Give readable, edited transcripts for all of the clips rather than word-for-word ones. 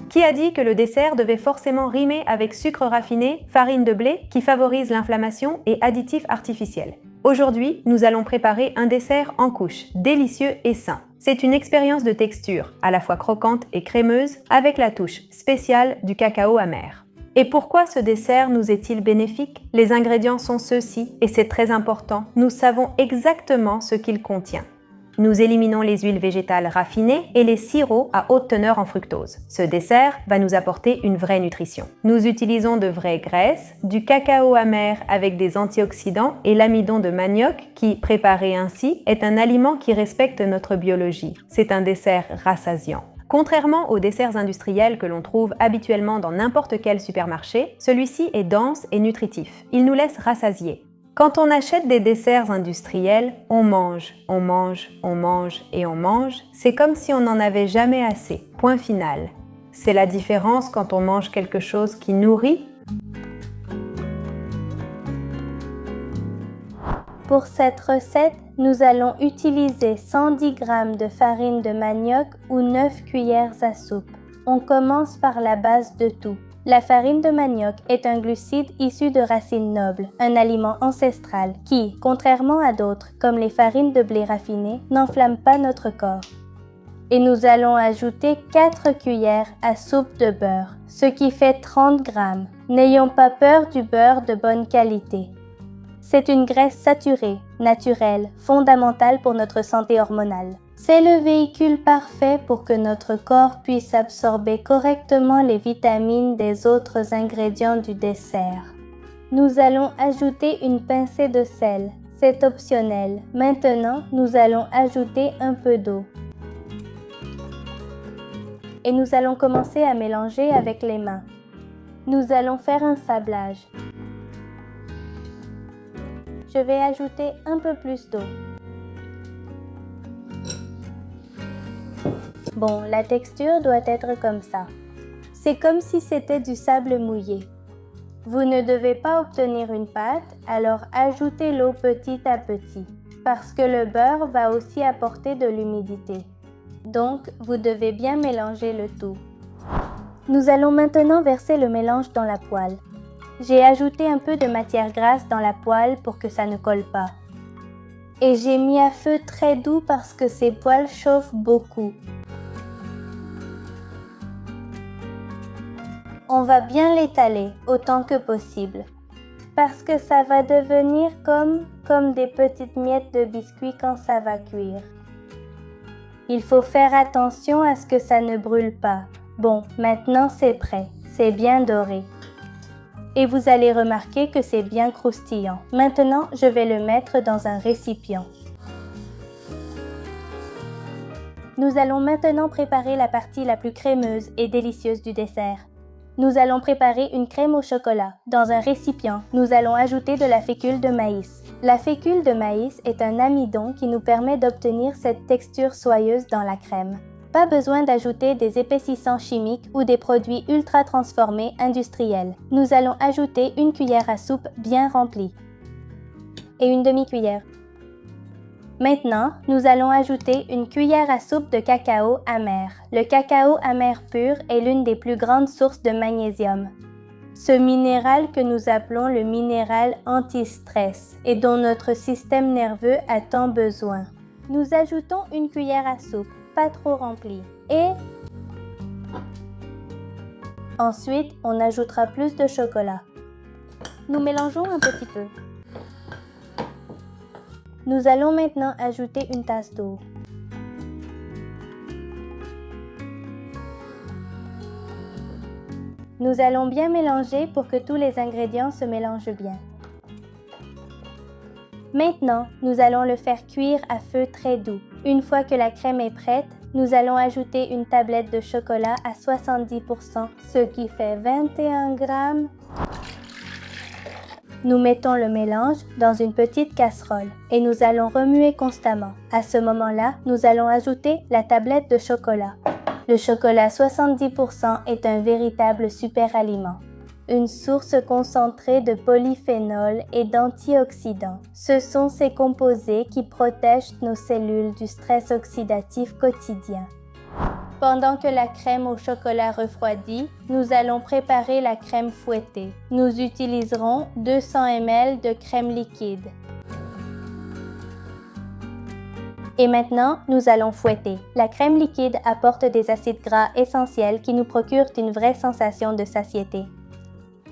Qui a dit que le dessert devait forcément rimer avec sucre raffiné, farine de blé qui favorise l'inflammation et additifs artificiels? Aujourd'hui, nous allons préparer un dessert en couches, délicieux et sain. C'est une expérience de texture, à la fois croquante et crémeuse, avec la touche spéciale du cacao amer. Et pourquoi ce dessert nous est-il bénéfique? Les ingrédients sont ceux-ci, et c'est très important, nous savons exactement ce qu'il contient. Nous éliminons les huiles végétales raffinées et les sirops à haute teneur en fructose. Ce dessert va nous apporter une vraie nutrition. Nous utilisons de vraies graisses, du cacao amer avec des antioxydants et l'amidon de manioc qui, préparé ainsi, est un aliment qui respecte notre biologie. C'est un dessert rassasiant. Contrairement aux desserts industriels que l'on trouve habituellement dans n'importe quel supermarché, celui-ci est dense et nutritif. Il nous laisse rassasier. Quand on achète des desserts industriels, on mange, on mange, on mange et on mange. C'est comme si on n'en avait jamais assez. Point final. C'est la différence quand on mange quelque chose qui nourrit. Pour cette recette, nous allons utiliser 110 g de farine de manioc ou 9 cuillères à soupe. On commence par la base de tout. La farine de manioc est un glucide issu de racines nobles, un aliment ancestral qui, contrairement à d'autres, comme les farines de blé raffinées, n'enflamme pas notre corps. Et nous allons ajouter 4 cuillères à soupe de beurre, ce qui fait 30 g. N'ayons pas peur du beurre de bonne qualité. C'est une graisse saturée, naturelle, fondamentale pour notre santé hormonale. C'est le véhicule parfait pour que notre corps puisse absorber correctement les vitamines des autres ingrédients du dessert. Nous allons ajouter une pincée de sel. C'est optionnel. Maintenant, nous allons ajouter un peu d'eau. Et nous allons commencer à mélanger avec les mains. Nous allons faire un sablage. Je vais ajouter un peu plus d'eau. Bon, la texture doit être comme ça. C'est comme si c'était du sable mouillé. Vous ne devez pas obtenir une pâte, alors ajoutez l'eau petit à petit, parce que le beurre va aussi apporter de l'humidité. Donc, vous devez bien mélanger le tout. Nous allons maintenant verser le mélange dans la poêle. J'ai ajouté un peu de matière grasse dans la poêle pour que ça ne colle pas. Et j'ai mis à feu très doux parce que ces poêles chauffent beaucoup. On va bien l'étaler autant que possible, parce que ça va devenir comme des petites miettes de biscuit quand ça va cuire. Il faut faire attention à ce que ça ne brûle pas. Bon, maintenant c'est prêt, c'est bien doré. Et vous allez remarquer que c'est bien croustillant. Maintenant, je vais le mettre dans un récipient. Nous allons maintenant préparer la partie la plus crémeuse et délicieuse du dessert. Nous allons préparer une crème au chocolat. Dans un récipient, nous allons ajouter de la fécule de maïs. La fécule de maïs est un amidon qui nous permet d'obtenir cette texture soyeuse dans la crème. Pas besoin d'ajouter des épaississants chimiques ou des produits ultra transformés industriels. Nous allons ajouter une cuillère à soupe bien remplie et une demi-cuillère. Maintenant, nous allons ajouter une cuillère à soupe de cacao amer. Le cacao amer pur est l'une des plus grandes sources de magnésium. Ce minéral que nous appelons le minéral anti-stress et dont notre système nerveux a tant besoin. Nous ajoutons une cuillère à soupe, pas trop remplie. Et ensuite, on ajoutera plus de chocolat. Nous mélangeons un petit peu. Nous allons maintenant ajouter une tasse d'eau. Nous allons bien mélanger pour que tous les ingrédients se mélangent bien. Maintenant, nous allons le faire cuire à feu très doux. Une fois que la crème est prête, nous allons ajouter une tablette de chocolat à 70%, ce qui fait 21 grammes. Nous mettons le mélange dans une petite casserole et nous allons remuer constamment. À ce moment-là, nous allons ajouter la tablette de chocolat. Le chocolat 70% est un véritable super aliment. Une source concentrée de polyphénols et d'antioxydants. Ce sont ces composés qui protègent nos cellules du stress oxydatif quotidien. Pendant que la crème au chocolat refroidit, nous allons préparer la crème fouettée. Nous utiliserons 200 ml de crème liquide. Et maintenant, nous allons fouetter. La crème liquide apporte des acides gras essentiels qui nous procurent une vraie sensation de satiété.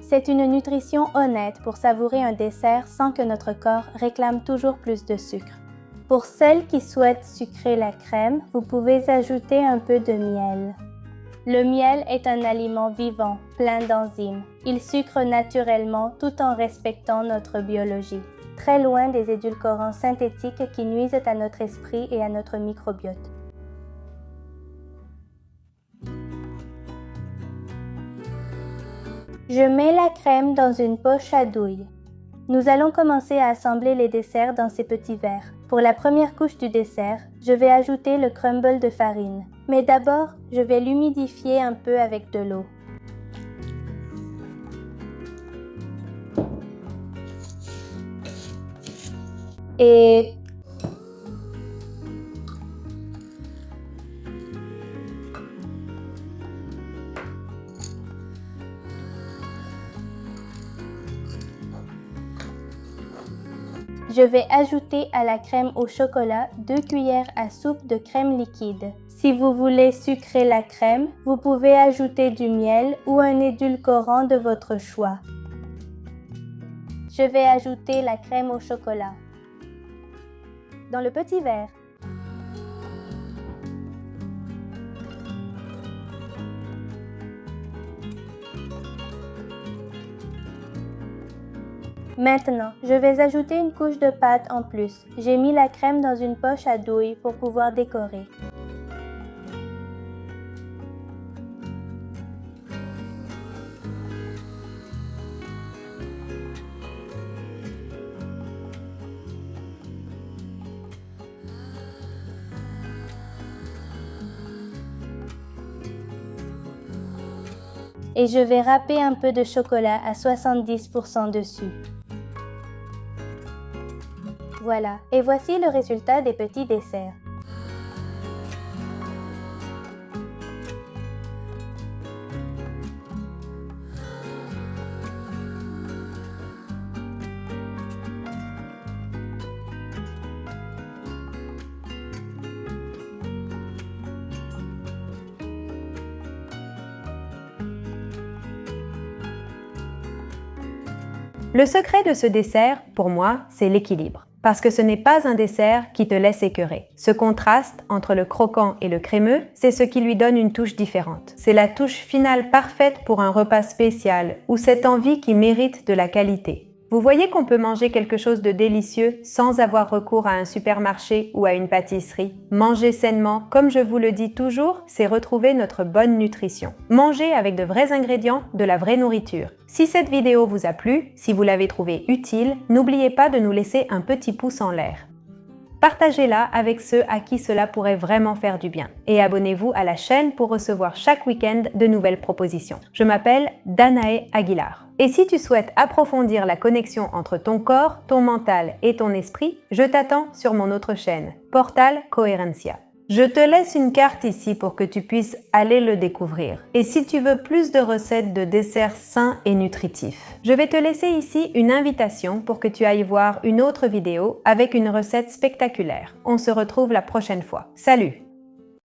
C'est une nutrition honnête pour savourer un dessert sans que notre corps réclame toujours plus de sucre. Pour celles qui souhaitent sucrer la crème, vous pouvez ajouter un peu de miel. Le miel est un aliment vivant, plein d'enzymes. Il sucre naturellement tout en respectant notre biologie, très loin des édulcorants synthétiques qui nuisent à notre esprit et à notre microbiote. Je mets la crème dans une poche à douille. Nous allons commencer à assembler les desserts dans ces petits verres. Pour la première couche du dessert, je vais ajouter le crumble de farine. Mais d'abord, je vais l'humidifier un peu avec de l'eau. Et je vais ajouter à la crème au chocolat 2 cuillères à soupe de crème liquide. Si vous voulez sucrer la crème, vous pouvez ajouter du miel ou un édulcorant de votre choix. Je vais ajouter la crème au chocolat dans le petit verre. Maintenant, je vais ajouter une couche de pâte en plus. J'ai mis la crème dans une poche à douille pour pouvoir décorer. Et je vais râper un peu de chocolat à 70% dessus. Voilà, et voici le résultat des petits desserts. Le secret de ce dessert, pour moi, c'est l'équilibre. Parce que ce n'est pas un dessert qui te laisse écœurer. Ce contraste entre le croquant et le crémeux, c'est ce qui lui donne une touche différente. C'est la touche finale parfaite pour un repas spécial ou cette envie qui mérite de la qualité. Vous voyez qu'on peut manger quelque chose de délicieux sans avoir recours à un supermarché ou à une pâtisserie. Manger sainement, comme je vous le dis toujours, c'est retrouver notre bonne nutrition. Manger avec de vrais ingrédients, de la vraie nourriture. Si cette vidéo vous a plu, si vous l'avez trouvée utile, n'oubliez pas de nous laisser un petit pouce en l'air. Partagez-la avec ceux à qui cela pourrait vraiment faire du bien. Et abonnez-vous à la chaîne pour recevoir chaque week-end de nouvelles propositions. Je m'appelle Danae Aguilar. Et si tu souhaites approfondir la connexion entre ton corps, ton mental et ton esprit, je t'attends sur mon autre chaîne, Portal Coherencia. Je te laisse une carte ici pour que tu puisses aller le découvrir. Et si tu veux plus de recettes de desserts sains et nutritifs, je vais te laisser ici une invitation pour que tu ailles voir une autre vidéo avec une recette spectaculaire. On se retrouve la prochaine fois. Salut!